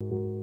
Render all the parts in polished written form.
You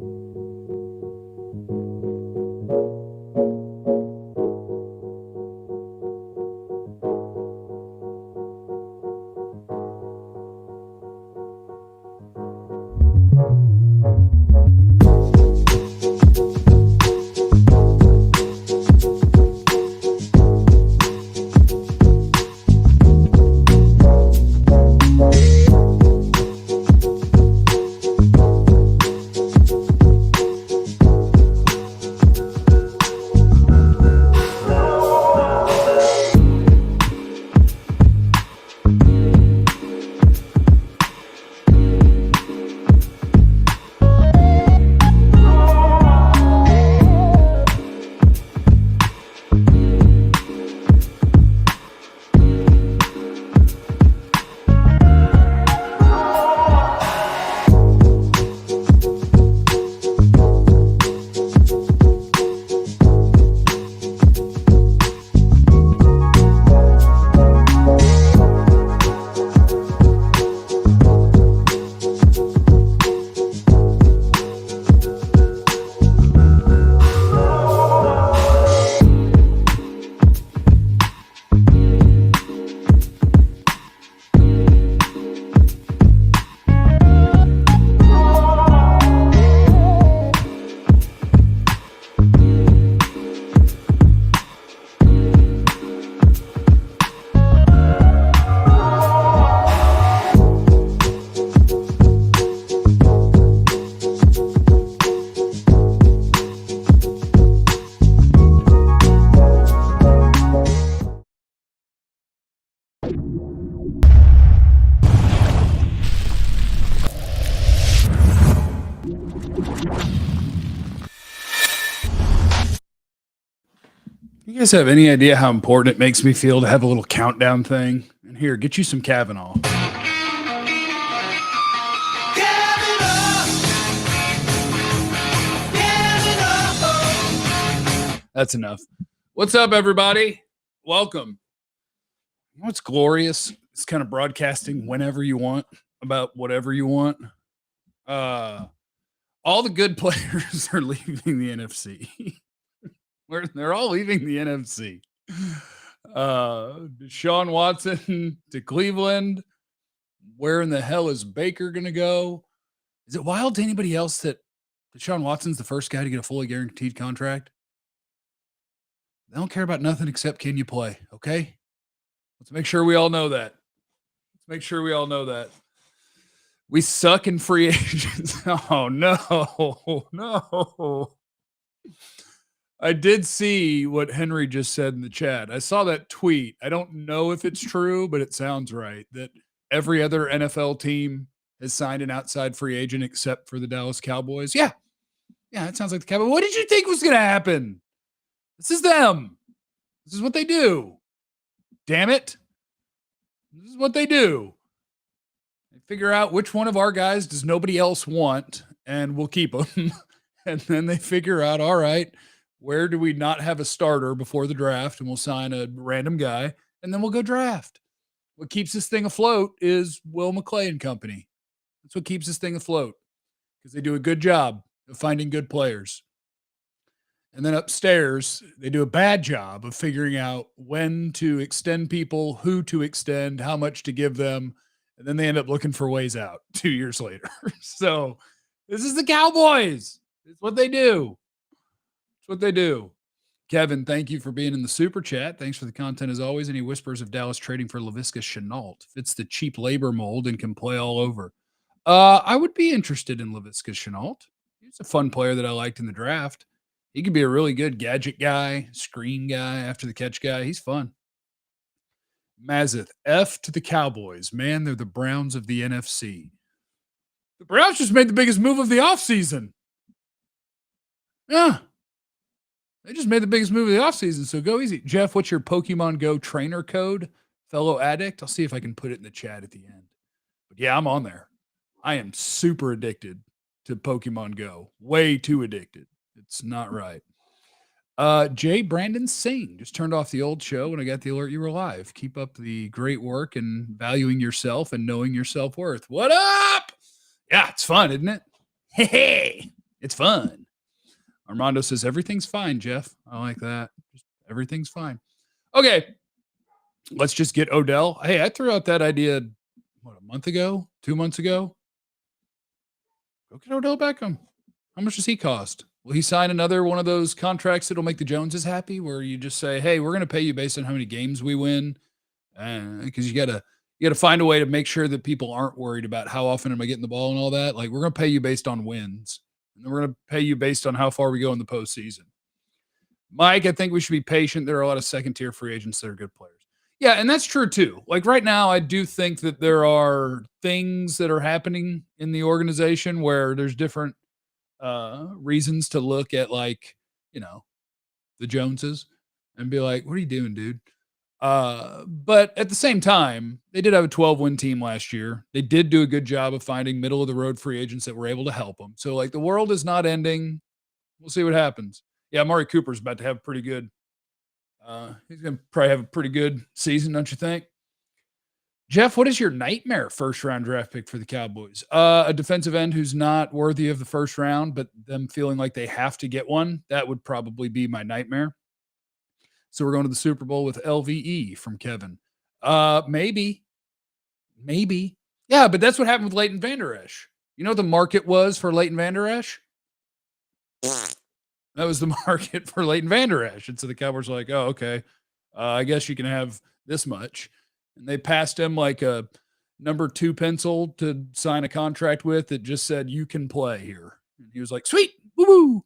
guys have any idea how important it makes me feel to have a little countdown thing? And here, get you some Kavanaugh. That's enough. What's up, everybody? Welcome. You know what's glorious? It's kind of broadcasting whenever you want about whatever you want. All the good players are leaving the NFC. They're all leaving the NFC. Deshaun Watson to Cleveland. Where in the hell is Baker going to go? Is it wild to anybody else that Deshaun Watson's the first guy to get a fully guaranteed contract? They don't care about nothing except can you play, okay? Let's make sure we all know that. We suck in free agents. Oh, no. I did see what Henry just said in the chat. I saw that tweet. I don't know if it's true, but it sounds right that every other NFL team has signed an outside free agent except for the Dallas Cowboys. Yeah, it sounds like the Cowboys. What did you think was going to happen? This is them. This is what they do. Damn it. This is what they do. They figure out which one of our guys does nobody else want, and we'll keep them. And then they figure out, all right, where do we not have a starter before the draft? And we'll sign a random guy, and then we'll go draft. What keeps this thing afloat is Will McClay and company. That's what keeps this thing afloat because they do a good job of finding good players. And then upstairs, they do a bad job of figuring out when to extend people, who to extend, how much to give them. And then they end up looking for ways out 2 years later. So this is the Cowboys. It's what they do. It's what they do. Kevin, thank you for being in the super chat. Thanks for the content as always. Any whispers of Dallas trading for Laviska Shenault? Fits the cheap labor mold and can play all over. I would be interested in Laviska Shenault. He's a fun player that I liked in the draft. He could be a really good gadget guy, screen guy, after the catch guy. He's fun. Mazeth, F to the Cowboys. Man, they're the Browns of the NFC. The Browns just made the biggest move of the offseason. Yeah. They just made the biggest move of the offseason, so go easy. Jeff, what's your Pokemon Go trainer code, fellow addict? I'll see if I can put it in the chat at the end. But yeah, I'm on there. I am super addicted to Pokemon Go. Way too addicted. It's not right. Jay Brandon Singh just turned off the old show when I got the alert you were live. Keep up the great work and valuing yourself and knowing your self-worth. What up? Yeah, it's fun, isn't it? Hey, it's fun. Armando says, everything's fine, Jeff. I like that. Just everything's fine. Okay, let's just get Odell. Hey, I threw out that idea, what, a month ago? 2 months ago? Go get Odell Beckham. How much does he cost? Will he sign another one of those contracts that'll make the Joneses happy, where you just say, "Hey, we're going to pay you based on how many games we win," because you gotta find a way to make sure that people aren't worried about how often am I getting the ball and all that. Like we're going to pay you based on wins, and then we're going to pay you based on how far we go in the postseason. Mike, I think we should be patient. There are a lot of second tier free agents that are good players. Yeah, and that's true too. Like right now, I do think that there are things that are happening in the organization where there's different reasons to look at, like, you know, the Joneses and be like, what are you doing, dude? But at the same time, they did have a 12-win team last year. They did do a good job of finding middle of the road free agents that were able to help them. So like the world is not ending. We'll see what happens. Yeah, Amari Cooper's about to have pretty good. He's gonna probably have a pretty good season, don't you think? Jeff, what is your nightmare first round draft pick for the Cowboys? A defensive end who's not worthy of the first round, but them feeling like they have to get one. That would probably be my nightmare. So we're going to the Super Bowl with LVE from Kevin. Maybe. Maybe. Yeah, but that's what happened with Leighton Vander Esch. You know what the market was for Leighton Vander Esch? That was the market for Leighton Vander Esch. And so the Cowboys were like, oh, okay. I guess you can have this much. And they passed him like a number 2 pencil to sign a contract with that just said, you can play here. And he was like, sweet, woo woo.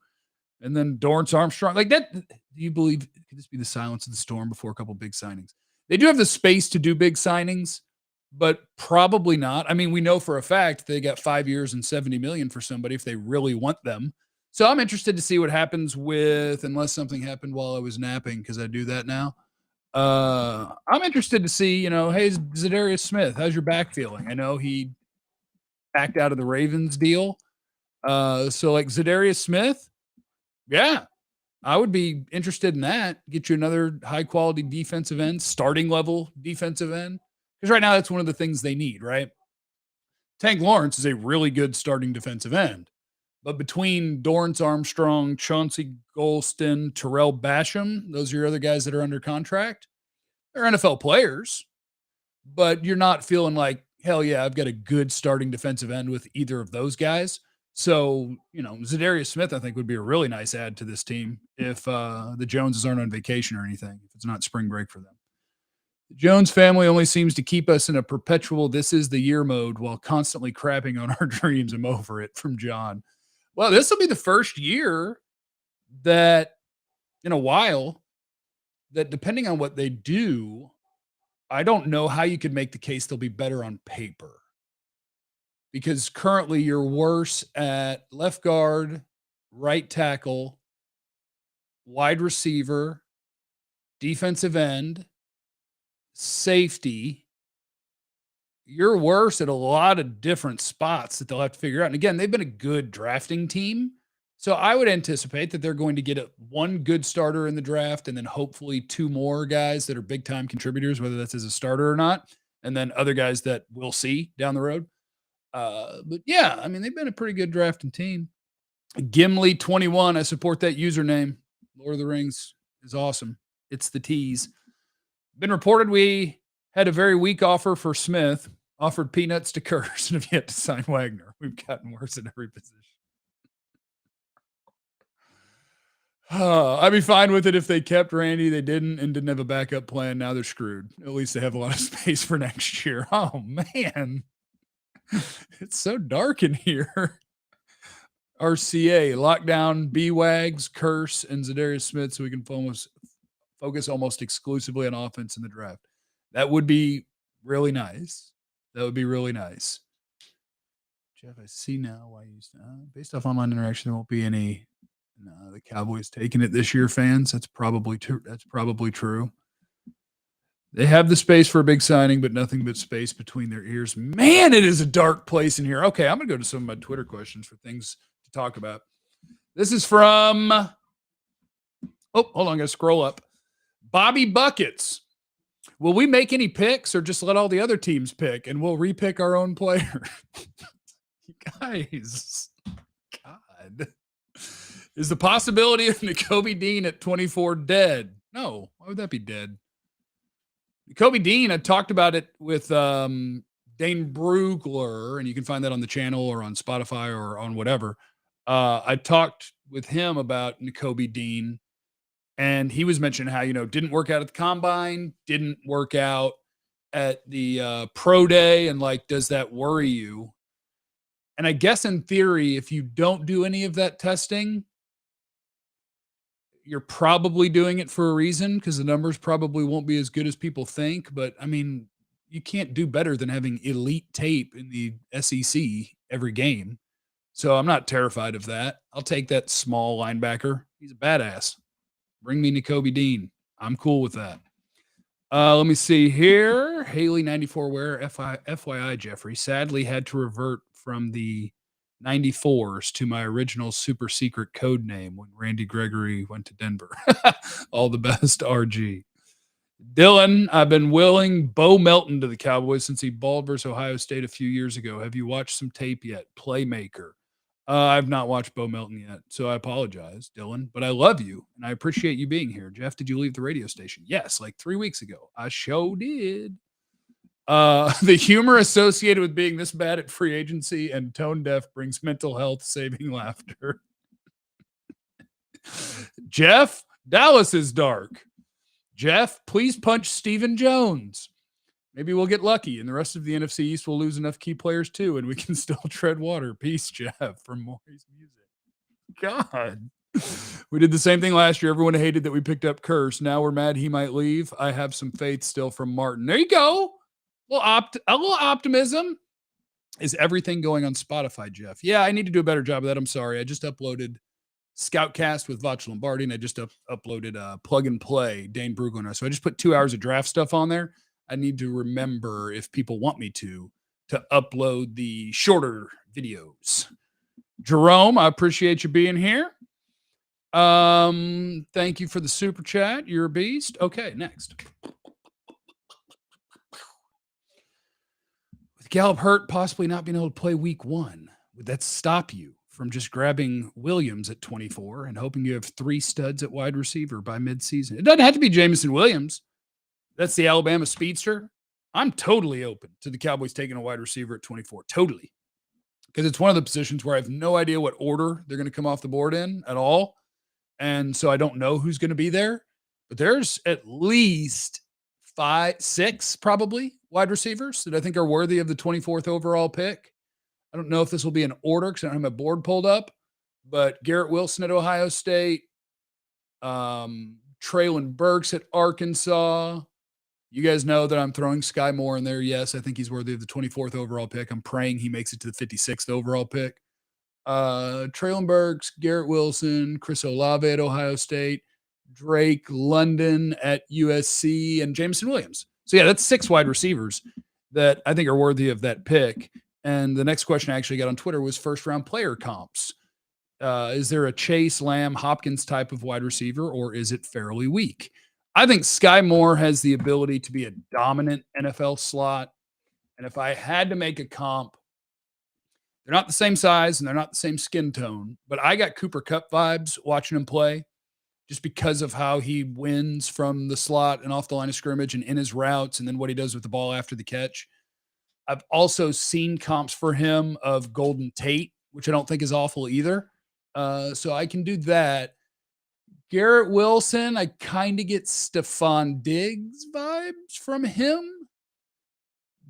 And then Dorrance Armstrong, like that. Do you believe, could this be the silence of the storm before a couple big signings? They do have the space to do big signings, but probably not. I mean, we know for a fact they got 5 years and 70 million for somebody if they really want them. So I'm interested to see what happens with, unless something happened while I was napping, because I do that now. I'm interested to see, hey, Zadarius Smith, how's your back feeling? I know he backed out of the Ravens deal. So like Zadarius Smith, yeah, I would be interested in that. Get you another high quality defensive end, starting level defensive end. Because right now that's one of the things they need, right? Tank Lawrence is a really good starting defensive end. But between Dorrance Armstrong, Chauncey Golston, Terrell Basham, those are your other guys that are under contract. They're NFL players, but you're not feeling like, hell yeah, I've got a good starting defensive end with either of those guys. So, Zadarius Smith, I think, would be a really nice add to this team if the Joneses aren't on vacation or anything, if it's not spring break for them. The Jones family only seems to keep us in a perpetual this is the year mode while constantly crapping on our dreams. I'm over it, from John. Well, this will be the first year that in a while that, depending on what they do, I don't know how you could make the case they'll be better on paper. Because currently you're worse at left guard, right tackle, wide receiver, defensive end, safety. You're worse at a lot of different spots that they'll have to figure out. And again, they've been a good drafting team. So I would anticipate that they're going to get one good starter in the draft and then hopefully 2 more guys that are big time contributors, whether that's as a starter or not, and then other guys that we'll see down the road. But yeah, I mean, they've been a pretty good drafting team. Gimli21, I support that username. Lord of the Rings is awesome. It's the tease. Been reported we had a very weak offer for Smith, offered peanuts to Curse, and have yet to sign Wagner. We've gotten worse at every position. I'd be fine with it if they kept Randy. They didn't and didn't have a backup plan. Now they're screwed. At least they have a lot of space for next year. Oh, man. It's so dark in here. RCA, lockdown, B-Wags, Curse, and Zadarius Smith so we can focus almost exclusively on offense in the draft. That would be really nice. That would be really nice. Jeff, I see now why you based off online interaction, there won't be any the Cowboys taking it this year, fans. That's probably true. That's probably true. They have the space for a big signing, but nothing but space between their ears. Man, it is a dark place in here. Okay, I'm going to go to some of my Twitter questions for things to talk about. This is from, hold on, I'm going to scroll up. Bobby Buckets. Will we make any picks or just let all the other teams pick and we'll repick our own player? Guys, Is the possibility of Nakobe Dean at 24 dead? No. Why would that be dead? Nakobe Dean, I talked about it with Dane Brugler, and you can find that on the channel or on Spotify or on whatever. I talked with him about Nakobe Dean, and he was mentioning how, didn't work out at the combine, didn't work out at the pro day, and like, does that worry you? And I guess in theory, if you don't do any of that testing, you're probably doing it for a reason because the numbers probably won't be as good as people think. But I mean, you can't do better than having elite tape in the SEC every game. So I'm not terrified of that. I'll take that small linebacker. He's a badass. Bring me Nakobe Dean. I'm cool with that. Let me see here. Haley 94 wear FYI Jeffrey sadly had to revert from the 94s to my original super secret code name when Randy Gregory went to Denver. All the best, RG. Dylan, I've been willing Bo Melton to the Cowboys since he balled versus Ohio State a few years ago. Have you watched some tape yet? Playmaker. I've not watched Bo Melton yet, so I apologize, Dylan, but I love you and I appreciate you being here. Jeff, did you leave the radio station? Yes, like 3 weeks ago. I sure did. The humor associated with being this bad at free agency and tone deaf brings mental health saving laughter. Jeff, Dallas is dark. Jeff, please punch Stephen Jones. Maybe we'll get lucky and the rest of the NFC East will lose enough key players too, and we can still tread water. Peace, Jeff, from Maury's Music. God. We did the same thing last year. Everyone hated that we picked up Curse. Now we're mad he might leave. I have some faith still from Martin. There you go. A little optimism. Is everything going on Spotify, Jeff? Yeah, I need to do a better job of that. I'm sorry. I just uploaded Scoutcast with Vach Lombardi, and I just uploaded Plug and Play, Dane Brugler. So I just put 2 hours of draft stuff on there. I need to remember, if people want me to upload the shorter videos. Jerome, I appreciate you being here. Thank you for the super chat. You're a beast. Okay, next. With Gallup hurt, possibly not being able to play week 1, would that stop you from just grabbing Williams at 24 and hoping you have 3 studs at wide receiver by midseason? It doesn't have to be Jameson Williams. That's the Alabama speedster. I'm totally open to the Cowboys taking a wide receiver at 24. Totally. Because it's one of the positions where I have no idea what order they're going to come off the board in at all. And so I don't know who's going to be there. But there's at least 5, 6 probably wide receivers that I think are worthy of the 24th overall pick. I don't know if this will be in order because I don't have my board pulled up. But Garrett Wilson at Ohio State. Traylon Burks at Arkansas. You guys know that I'm throwing Sky Moore in there. Yes, I think he's worthy of the 24th overall pick. I'm praying he makes it to the 56th overall pick. Traylon Burks, Garrett Wilson, Chris Olave at Ohio State, Drake London at USC, and Jameson Williams. So, yeah, that's 6 wide receivers that I think are worthy of that pick. And the next question I actually got on Twitter was first-round player comps. Is there a Chase, Lamb, Hopkins type of wide receiver, or is it fairly weak? I think Sky Moore has the ability to be a dominant NFL slot. And if I had to make a comp, they're not the same size and they're not the same skin tone, but I got Cooper Kupp vibes watching him play just because of how he wins from the slot and off the line of scrimmage and in his routes and then what he does with the ball after the catch. I've also seen comps for him of Golden Tate, which I don't think is awful either. So I can do that. Garrett Wilson, I kind of get Stephon Diggs vibes from him.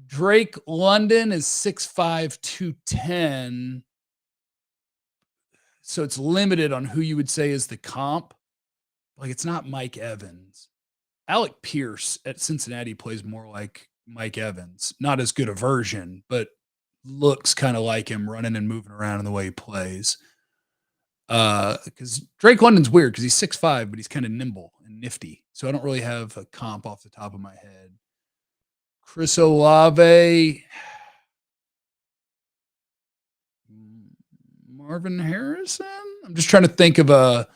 Drake London is 6'5", 210. So it's limited on who you would say is the comp. Like, it's not Mike Evans. Alec Pierce at Cincinnati plays more like Mike Evans. Not as good a version, but looks kind of like him running and moving around in the way he plays. Because Drake London's weird because he's 6'5", but he's kind of nimble and nifty. So I don't really have a comp off the top of my head. Chris Olave, Marvin Harrison. I'm just trying to think of a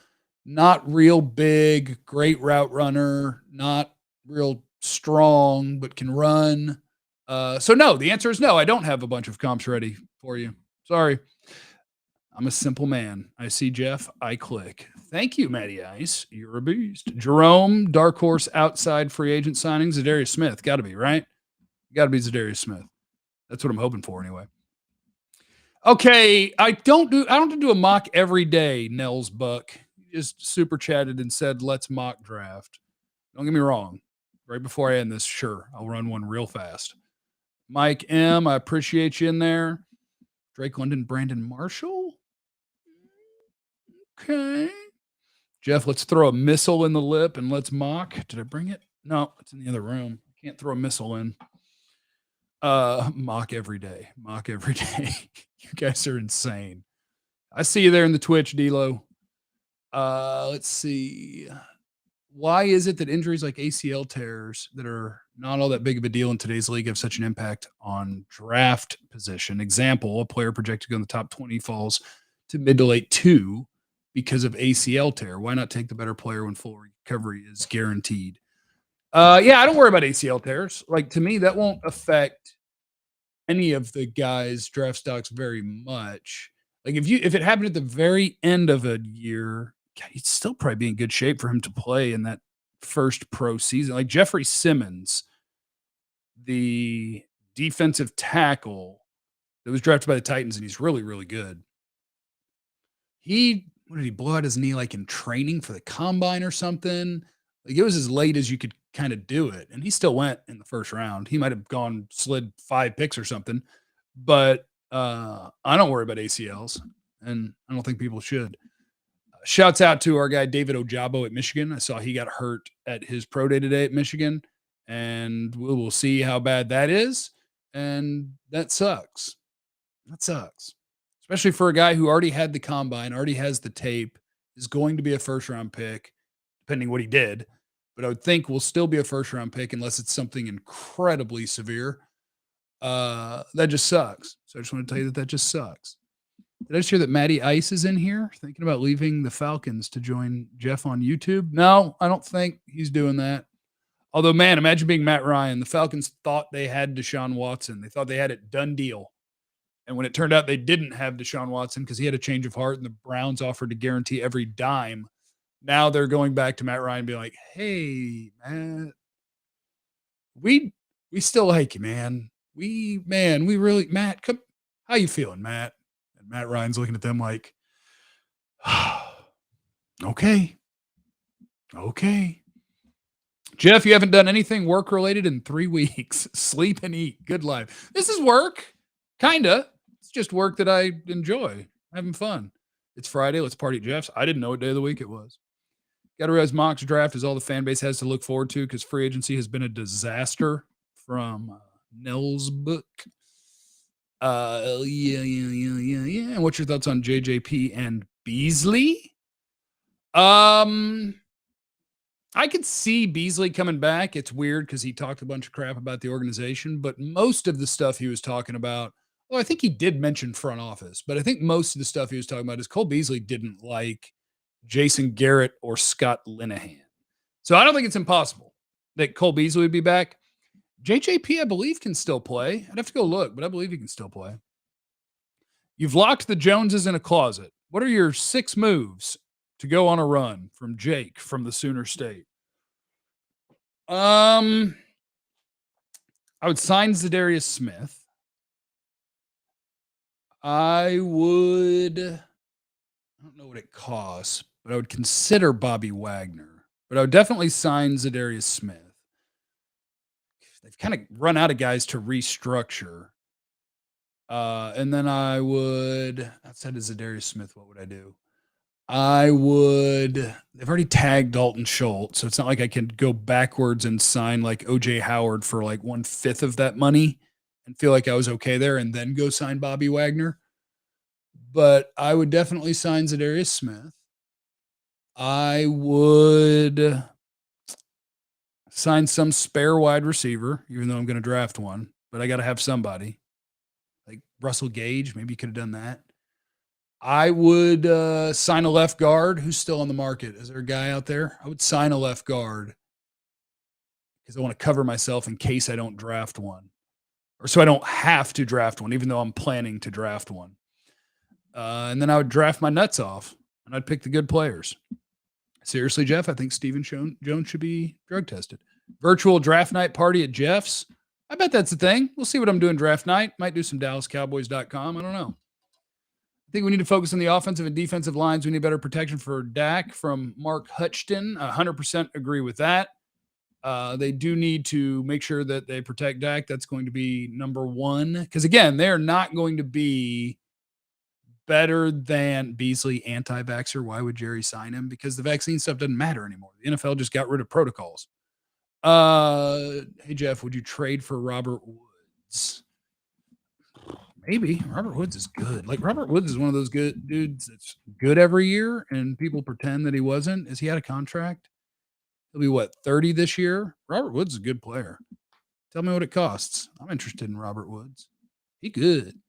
not real big, great route runner, not real strong, but can run. So no, the answer is no. I don't have a bunch of comps ready for you. Sorry. I'm a simple man. I see Jeff, I click. Thank you, Matty Ice. You're a beast. Jerome, dark horse outside free agent signings. Zadarius Smith. Got to be, right? Got to be Zadarius Smith. That's what I'm hoping for anyway. Okay, I don't do a mock every day, Nels Buck. Just super chatted and said, let's mock draft. Don't get me wrong. Right before I end this, sure, I'll run one real fast. Mike M, I appreciate you in there. Drake London, Brandon Marshall. Okay. Jeff, let's throw a missile in the lip and let's mock. Did I bring it? No, it's in the other room. Can't throw a missile in. Mock every day. Mock every day. You guys are insane. I see you there in the Twitch, D'Lo. Let's see. Why is it that injuries like ACL tears that are not all that big of a deal in today's league have such an impact on draft position? Example, a player projected to go in the top 20 falls to mid to late 2 because of ACL tear. Why not take the better player when full recovery is guaranteed? Yeah, I don't worry about ACL tears. Like, to me, that won't affect any of the guys' draft stocks very much. Like, if it happened at the very end of a year, God, he'd still probably be in good shape for him to play in that first pro season. Like Jeffrey Simmons, the defensive tackle that was drafted by the Titans, and he's really, really good. What did he blow out his knee like in training for the combine or something? Like, it was as late as you could kind of do it, and he still went in the first round. He might have slid 5 picks or something, but I don't worry about ACLs, and I don't think people should. Shouts out to our guy David Ojabo at Michigan. I saw he got hurt at his pro day today at Michigan, and we will see how bad that is. And that sucks. That sucks, especially for a guy who already had the combine, already has the tape, is going to be a first round pick, depending what he did. But I would think will still be a first round pick unless it's something incredibly severe. That just sucks. So I just want to tell you that just sucks. Did I just hear that Matty Ice is in here thinking about leaving the Falcons to join Jeff on YouTube? No, I don't think he's doing that. Although, man, imagine being Matt Ryan. The Falcons thought they had Deshaun Watson. They thought they had it done deal. And when it turned out they didn't have Deshaun Watson because he had a change of heart and the Browns offered to guarantee every dime, now they're going back to Matt Ryan and being like, hey, Matt, we still like you, man. We really, Matt, come, how you feeling, Matt? And Matt Ryan's looking at them like, okay. Jeff, you haven't done anything work related in 3 weeks. Sleep and eat. Good life. This is work. Kinda. It's just work that I enjoy. Having fun. It's Friday. Let's party at Jeff's. I didn't know what day of the week it was. Got to realize Mock's draft is all the fan base has to look forward to because free agency has been a disaster from Nell's book. Yeah. What's your thoughts on JJP and Beasley? I could see Beasley coming back. It's weird because he talked a bunch of crap about the organization, but most of the stuff he was talking about, well, I think he did mention front office, but I think most of the stuff he was talking about is Cole Beasley didn't like Jason Garrett or Scott Linehan. So I don't think it's impossible that Cole Beasley would be back. JJP, I believe, can still play. I'd have to go look, but I believe he can still play. You've locked the Joneses in a closet. What are your 6 moves to go on a run from Jake from the Sooner State? I would sign Zadarius Smith. I don't know what it costs, but I would consider Bobby Wagner. But I would definitely sign Zadarius Smith. They've kind of run out of guys to restructure. And then I would, outside of Zadarius Smith, what would I do? They've already tagged Dalton Schultz, so it's not like I can go backwards and sign like OJ Howard for like 1/5 of that money and feel like I was okay there and then go sign Bobby Wagner. But I would definitely sign Zadarius Smith. I would sign some spare wide receiver, even though I'm going to draft one, but I got to have somebody like Russell Gage. Maybe you could have done that. I would sign a left guard. Who's still on the market? Is there a guy out there? I would sign a left guard because I want to cover myself in case I don't draft one, or so I don't have to draft one, even though I'm planning to draft one. And then I would draft my nuts off and I'd pick the good players. Seriously, Jeff, I think Stephen Jones should be drug tested. Virtual draft night party at Jeff's. I bet that's a thing. We'll see what I'm doing draft night. Might do some DallasCowboys.com. I don't know. I think we need to focus on the offensive and defensive lines. We need better protection for Dak from Mark Hutchton. 100% agree with that. They do need to make sure that they protect Dak. That's going to be number one. Because, again, they're not going to be better than Beasley, anti-vaxxer. Why would Jerry sign him? Because the vaccine stuff doesn't matter anymore. The NFL just got rid of protocols. Hey, Jeff, would you trade for Robert Woods? Maybe. Robert Woods is good. Like, Robert Woods is one of those good dudes that's good every year, and people pretend that he wasn't. Is he out of contract? He'll be, what, 30 this year? Robert Woods is a good player. Tell me what it costs. I'm interested in Robert Woods. He good.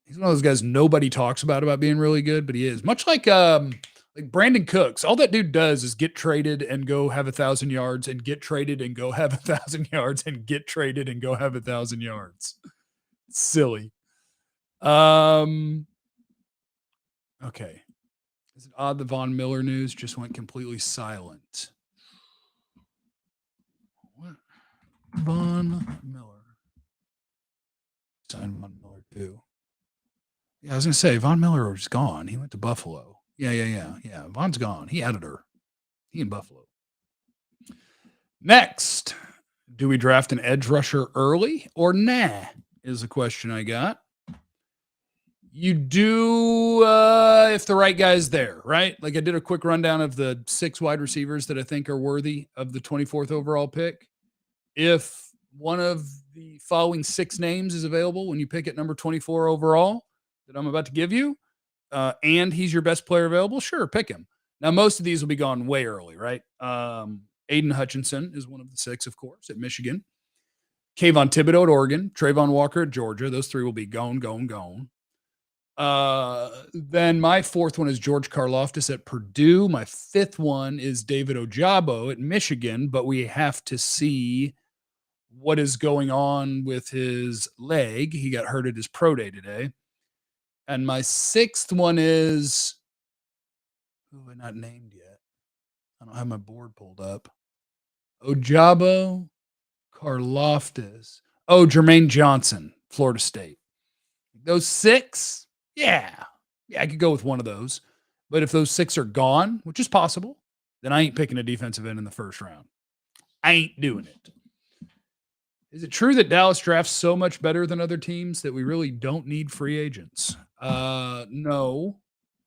He's one of those guys nobody talks about being really good, but he is. Much like Brandon Cooks. All that dude does is get traded and go have 1,000 yards and get traded and go have 1,000 yards and get traded and go have 1,000 yards. Silly. Okay. Is it odd the Von Miller news just went completely silent? What? Von Miller. Signed Von Miller too. Yeah, I was going to say, Von Miller was gone. He went to Buffalo. Yeah. Von's gone. He added her. He in Buffalo. Next, do we draft an edge rusher early or nah? Is the question I got. You do if the right guy's there, right? Like I did a quick rundown of the 6 wide receivers that I think are worthy of the 24th overall pick. If one of the following 6 names is available when you pick at number 24 overall that I'm about to give you, and he's your best player available, sure, pick him. Now, most of these will be gone way early, right? Aiden Hutchinson is one of the 6, of course, at Michigan. Kayvon Thibodeau at Oregon. Trayvon Walker at Georgia. Those 3 will be gone. Then my 4th one is George Karlaftis at Purdue. My 5th one is David Ojabo at Michigan, but we have to see what is going on with his leg. He got hurt at his pro day today. And my 6th one is, who have I not named yet? I don't have my board pulled up. Ojabo, Karlaftis. Oh, Jermaine Johnson, Florida State. Those 6, yeah, I could go with one of those. But if those 6 are gone, which is possible, then I ain't picking a defensive end in the first round. I ain't doing it. Is it true that Dallas drafts so much better than other teams that we really don't need free agents? No.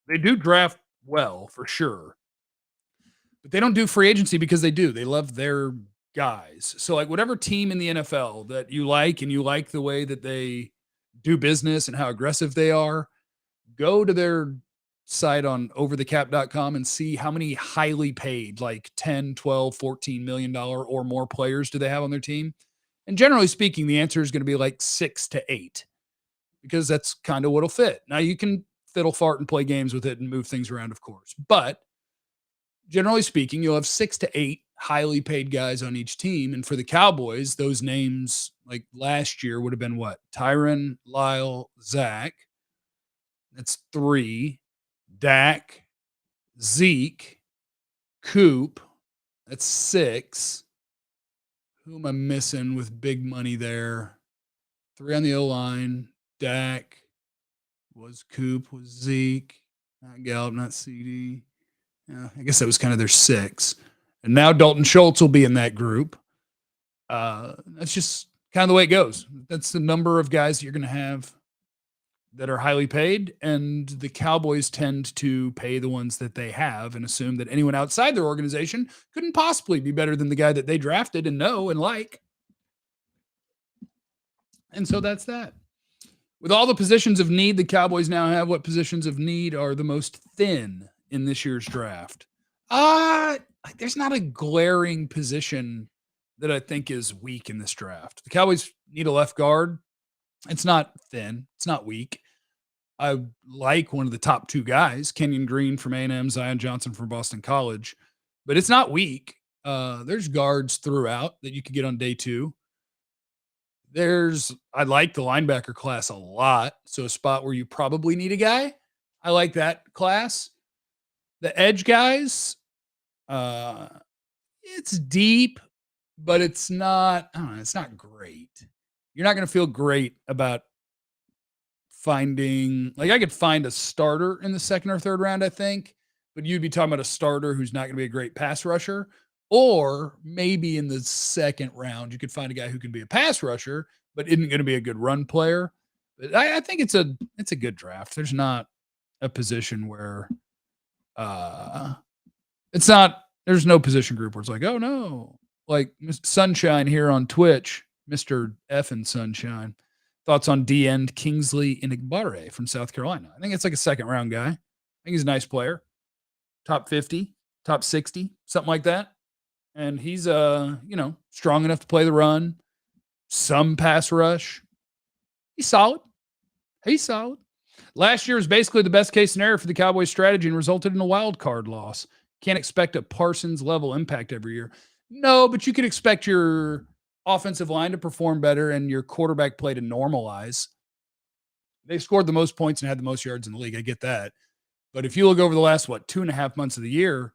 They do draft well, for sure. But they don't do free agency because they do. They love their guys. So, like, whatever team in the NFL that you like and you like the way that they do business and how aggressive they are, go to their site on overthecap.com and see how many highly paid, like 10, 12, $14 million or more players do they have on their team. And generally speaking, the answer is going to be like 6 to 8 because that's kind of what'll fit. Now, you can fiddle fart and play games with it and move things around, of course. But generally speaking, you'll have 6 to 8 highly paid guys on each team. And for the Cowboys, those names like last year would have been what? Tyron, Lyle, Zach. That's 3. Dak, Zeke, Coop. That's 6. Who am I missing with big money there? 3 on the O-line. Dak. Was Coop. Was Zeke. Not Gallup, not CD. Yeah, I guess that was kind of their 6. And now Dalton Schultz will be in that group. That's just kind of the way it goes. That's the number of guys that you're going to have that are highly paid. And the Cowboys tend to pay the ones that they have and assume that anyone outside their organization couldn't possibly be better than the guy that they drafted and know and like. And so that's that. With all the positions of need the Cowboys now have, what positions of need are the most thin in this year's draft? There's not a glaring position that I think is weak in this draft. The Cowboys need a left guard. It's not thin. It's not weak. I like one of the top 2 guys, Kenyon Green from A&M, Zion Johnson from Boston College, but it's not weak. There's guards throughout that you could get on day 2. I like the linebacker class a lot. So a spot where you probably need a guy. I like that class. The edge guys, uh, it's deep, but it's not, I don't know, it's not great. You're not going to feel great about finding, like, I could find a starter in the second or third round, I think, but you'd be talking about a starter who's not going to be a great pass rusher. Or maybe in the second round, you could find a guy who can be a pass rusher, but isn't going to be a good run player. But I think it's a good draft. There's not a position where uh it's not there's no position group where it's like, oh no. Like Mr. Sunshine here on Twitch, Mr. F and Sunshine. Thoughts on D end Kingsley Inigbare from South Carolina. I think it's like a second round guy. I think he's a nice player. Top 50, top 60, something like that. And he's strong enough to play the run, some pass rush. He's solid. He's solid. Last year was basically the best case scenario for the Cowboys strategy and resulted in a wild card loss. Can't expect a Parsons level impact every year. No, but you could expect your offensive line to perform better and your quarterback play to normalize. They scored the most points and had the most yards in the league. I get that. But if you look over the last, 2.5 months of the year,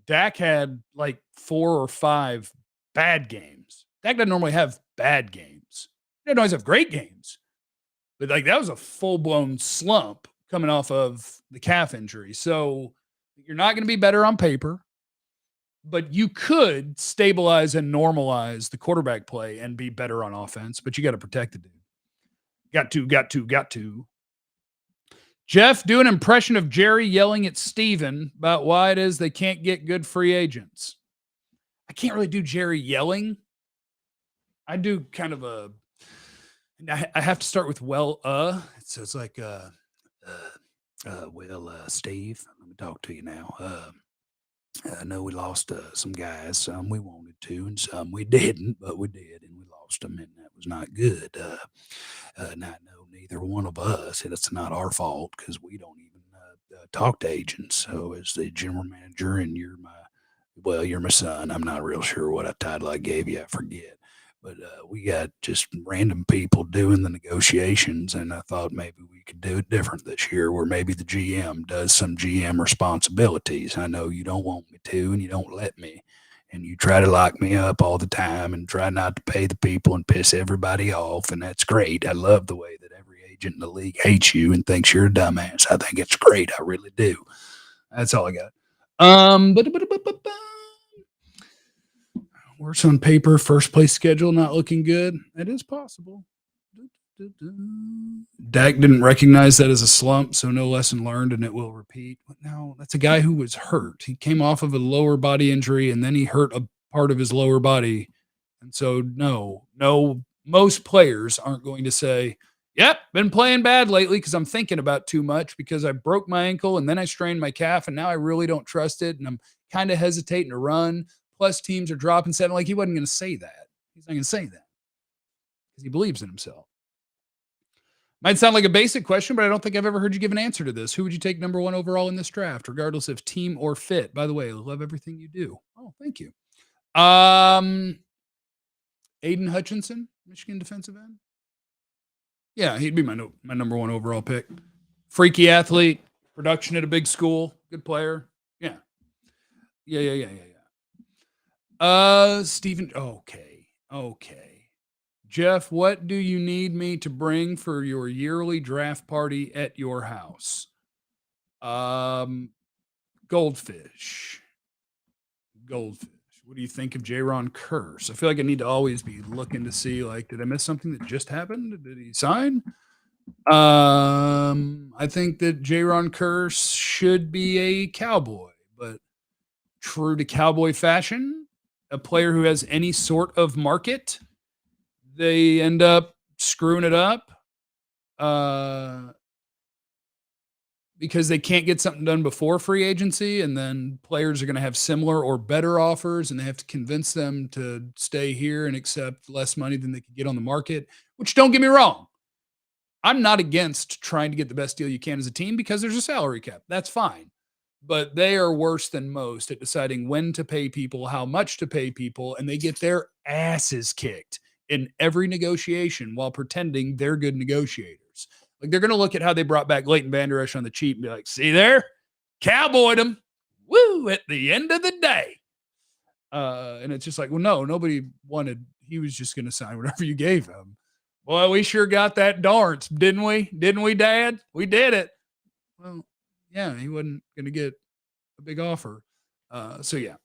Dak had like 4 or 5 bad games. Dak doesn't normally have bad games. He doesn't always have great games. But like that was a full-blown slump coming off of the calf injury. So you're not going to be better on paper, but you could stabilize and normalize the quarterback play and be better on offense, but you got to protect the dude. Got to. Jeff, do an impression of Jerry yelling at Steven about why it is they can't get good free agents. I can't really do Jerry yelling. I do kind of I have to start with So it's like, Steve, let me talk to you now. I know we lost some guys. Some we wanted to, and some we didn't, but we did, and we lost them, and that was not good. And I know neither one of us, and it's not our fault because we don't even talk to agents. So, as the general manager, and you're my son. I'm not real sure what title I gave you. I forget. But we got just random people doing the negotiations, and I thought maybe we could do it different this year, where maybe the GM does some GM responsibilities. I know you don't want me to, and you don't let me, and you try to lock me up all the time and try not to pay the people and piss everybody off, and that's great. I love the way that every agent in the league hates you and thinks you're a dumbass. I think it's great. I really do. That's all I got. Worse on paper, first place schedule not looking good. It is possible. Dak didn't recognize that as a slump, so no lesson learned, and it will repeat. But no, that's a guy who was hurt. He came off of a lower body injury, and then he hurt a part of his lower body. And so, no, most players aren't going to say, yep, been playing bad lately because I'm thinking about too much because I broke my ankle and then I strained my calf, and now I really don't trust it, and I'm kind of hesitating to run. Plus, teams are dropping set. Like, he wasn't going to say that. He's not going to say that because he believes in himself. Might sound like a basic question, but I don't think I've ever heard you give an answer to this. Who would you take number 1 overall in this draft, regardless of team or fit? By the way, I love everything you do. Oh, thank you. Aiden Hutchinson, Michigan defensive end. Yeah, he'd be my number 1 overall pick. Freaky athlete, production at a big school, good player. Yeah. Stephen. Okay. Jeff, what do you need me to bring for your yearly draft party at your house? Goldfish. What do you think of Jaron Curse? I feel like I need to always be looking to see, like, did I miss something that just happened? Did he sign? I think that Jaron Curse should be a Cowboy, but true to Cowboy fashion, a player who has any sort of market, they end up screwing it up because they can't get something done before free agency, and then players are going to have similar or better offers, and they have to convince them to stay here and accept less money than they could get on the market, which, don't get me wrong, I'm not against trying to get the best deal you can as a team because there's a salary cap. That's fine. But they are worse than most at deciding when to pay people, how much to pay people, and they get their asses kicked in every negotiation while pretending they're good negotiators. Like they're going to look at how they brought back Leighton Vander Esch on the cheap and be like, see there? Cowboyed him. Woo, at the end of the day. And it's just like, well, no, nobody wanted, he was just going to sign whatever you gave him. Well, we sure got that darts, didn't we? Didn't we, Dad? We did it. Well, yeah, he wasn't going to get a big offer. So yeah.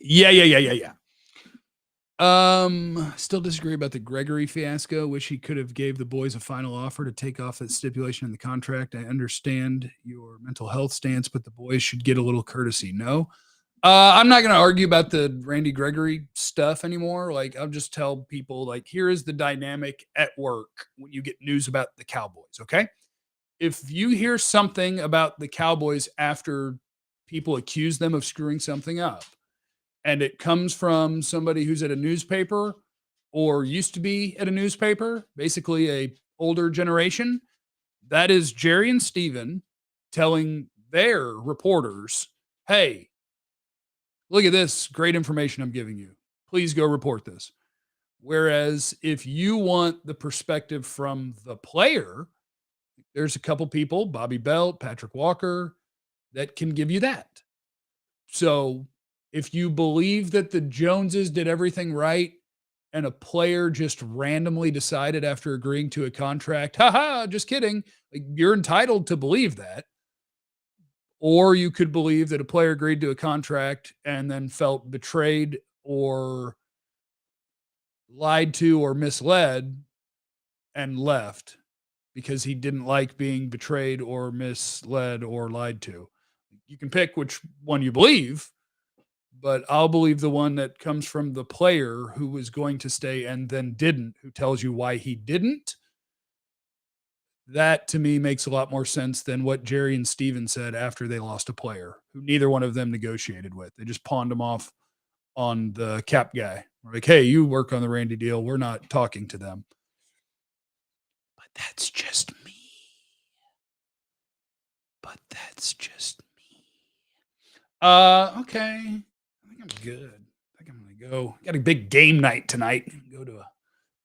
Yeah. Still disagree about the Gregory fiasco. Wish he could have gave the boys a final offer to take off that stipulation in the contract. I understand your mental health stance, but the boys should get a little courtesy. No. I'm not going to argue about the Randy Gregory stuff anymore. Like, I'll just tell people, like, here is the dynamic at work when you get news about the Cowboys, okay? If you hear something about the Cowboys after people accuse them of screwing something up, and it comes from somebody who's at a newspaper or used to be at a newspaper, basically a older generation, that is Jerry and Steven telling their reporters, hey, look at this great information I'm giving you. Please go report this. Whereas if you want the perspective from the player, there's a couple people, Bobby Belt, Patrick Walker, that can give you that. So if you believe that the Joneses did everything right and a player just randomly decided after agreeing to a contract, just kidding, like you're entitled to believe that. Or you could believe that a player agreed to a contract and then felt betrayed or lied to or misled and left because he didn't like being betrayed or misled or lied to. You can pick which one you believe, but I'll believe the one that comes from the player who was going to stay and then didn't, who tells you why he didn't. That to me makes a lot more sense than what Jerry and Steven said after they lost a player who neither one of them negotiated with. They just pawned him off on the cap guy. We're like, hey, you work on the Randy deal. We're not talking to them. But that's just me. Okay. I think I'm good. I think I'm going to go. Got a big game night tonight. Go to a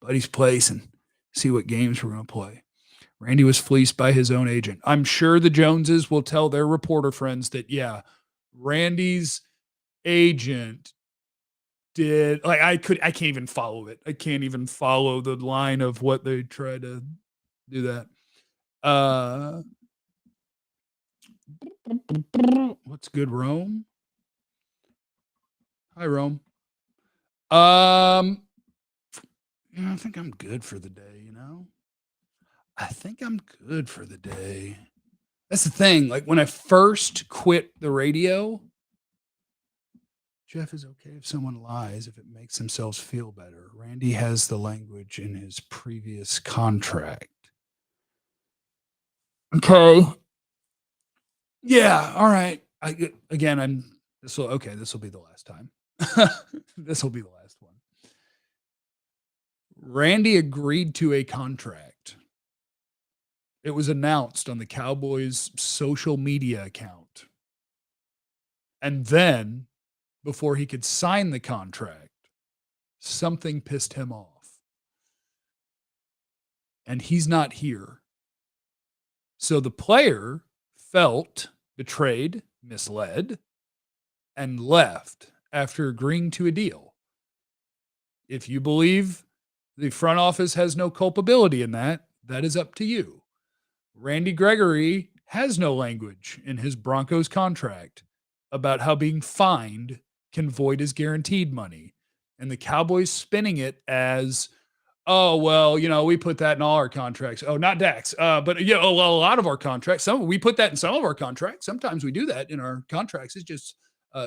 buddy's place and see what games we're going to play. Randy was fleeced by his own agent. I'm sure the Joneses will tell their reporter friends that, yeah, Randy's agent did, like, I can't even follow it. I can't even follow the line of what they try to do that. What's good, Rome? Hi, Rome. I think I'm good for the day, I think I'm good for the day. That's the thing. Like when I first quit the radio, Jeff is okay if someone lies if it makes themselves feel better. Randy has the language in his previous contract. Okay. Yeah. All right. This will be the last time. This will be the last one. Randy agreed to a contract. It was announced on the Cowboys' social media account. And then, before he could sign the contract, something pissed him off. And he's not here. So the player felt betrayed, misled, and left after agreeing to a deal. If you believe the front office has no culpability in that, that is up to you. Randy Gregory has no language in his Broncos contract about how being fined can void his guaranteed money. And the Cowboys spinning it as, oh, well, we put that in all our contracts. Oh, not Dax. But a lot of our contracts, we put that in some of our contracts. Sometimes we do that in our contracts. It's just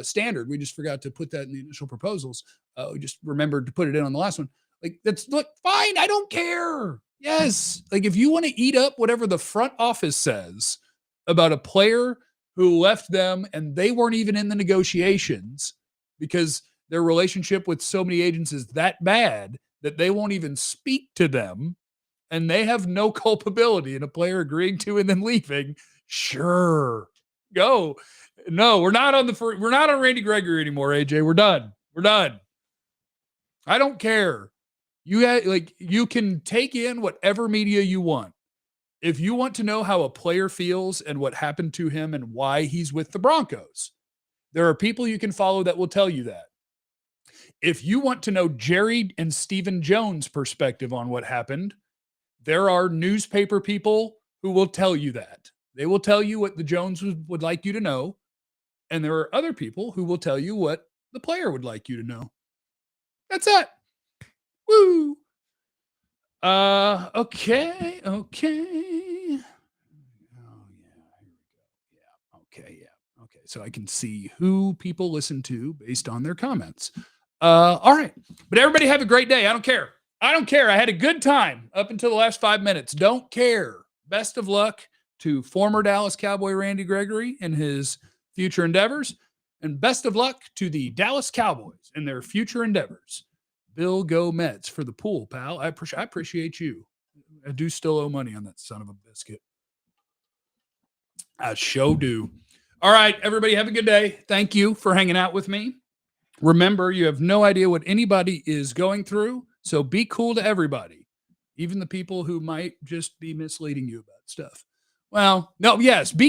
standard. We just forgot to put that in the initial proposals. We just remembered to put it in on the last one. Like, fine. I don't care. Yes. Like, if you want to eat up whatever the front office says about a player who left them and they weren't even in the negotiations because their relationship with so many agents is that bad that they won't even speak to them and they have no culpability in a player agreeing to and then leaving, sure, go. No, we're not on Randy Gregory anymore, AJ. We're done. I don't care. You can take in whatever media you want. If you want to know how a player feels and what happened to him and why he's with the Broncos, there are people you can follow that will tell you that. If you want to know Jerry and Stephen Jones' perspective on what happened, there are newspaper people who will tell you that. They will tell you what the Jones would like you to know. And there are other people who will tell you what the player would like you to know. That's it. Woo. Okay. Oh, yeah. Okay. So I can see who people listen to based on their comments. All right. But everybody have a great day. I don't care. I had a good time up until the last 5 minutes. Don't care. Best of luck to former Dallas Cowboy Randy Gregory in his future endeavors. And best of luck to the Dallas Cowboys in their future endeavors. Bill, go Mets for the pool, pal. I appreciate you. I do still owe money on that son of a biscuit. I sure do. All right, everybody, have a good day. Thank you for hanging out with me. Remember, you have no idea what anybody is going through, so be cool to everybody, even the people who might just be misleading you about stuff. Well, no, yes, be